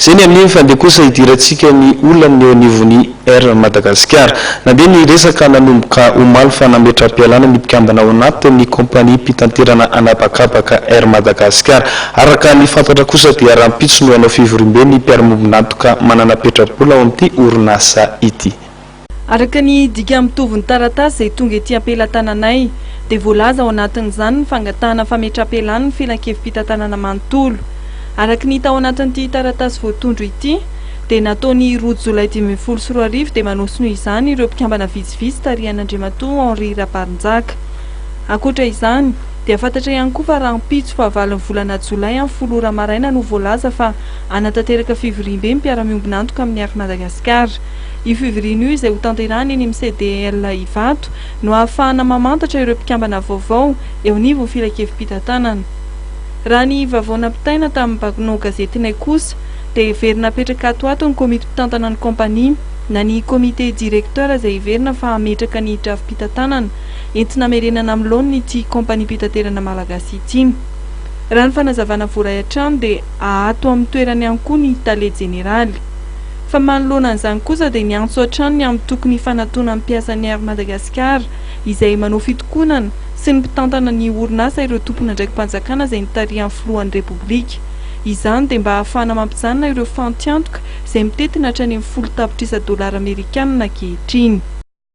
Zany amin'ny fandeha kosa hidirantsika ny olona amin'ny eo anivon'ny Air Madagascar. Nandeha ny resaka nanomboka omaly fa nametram-pialana ny mpikambana ao anatin'ny kompania mpitanterana anabakabaka Air Madagascar. Araka ny fantatra kosa dia rahampitso no hanao fivorimbe ny mpiara-mombonantoka manana petrapola ao amin'ity orinasa ity. Araka ny dika mitovy ny taratasy izay tonga ety ampelatananay dia voalaza ao anatin'izany ny fangatahana fametram-pialana ny filan-kevim-pitantanana manontolo. Araka ny tao anatin'ity taratasy voatondro ity dia nataony roa Jolay 2024 dia manosino izany ireo mpikambana vitsivitsy tarihan'Andriamatoa Henri Rabarinjaka. Ankoatra izany dia fantatra ihany koa fa rahampitso fa valon'ny volana Jolay amin'ny 10 ora maraina no voalaza fa anatanteraka fivorimbe ny mpiara-miombonantoka amin'ny Air Madagascar. Io fivorino io izay ho tanterahany eny amin'ny CDL Ivato no ahafahana mamantatra ireo mpikambana vaovao eo anivon'ny filan-kevim-pitantanana. Raha ny vaovao nampitaina tamin'ny bagno gazetinay kosa dia heverina apetraka ato ny komite mpitantana ny kompania na ny komite direkteur izay heverina fa hametraka ny drafi-pitantanana entina hamerenana amin'ny laoniny ity kompania mpitanterana malagasy ity. Raha ny fanazavana voaray hatrany dia ahato amin'ny toerany ihany koa ny tale jeneraly. Fa manoloana an'izany kosa dia niantso hatrany ny amin'ny tokony fanatona ny mpiasan'ny Air Madagascar izay manao fitokonana sy ny mpitantana ny orinasa ireo tompona ndraiky mpanjakana izay nitarihan'ny filohan'ny repoblika. Izany dia mba ahafahana mampijanona ireo fantiantoka izay mitetina hatrany amin'ny $10 Amerikanina ankehitriny.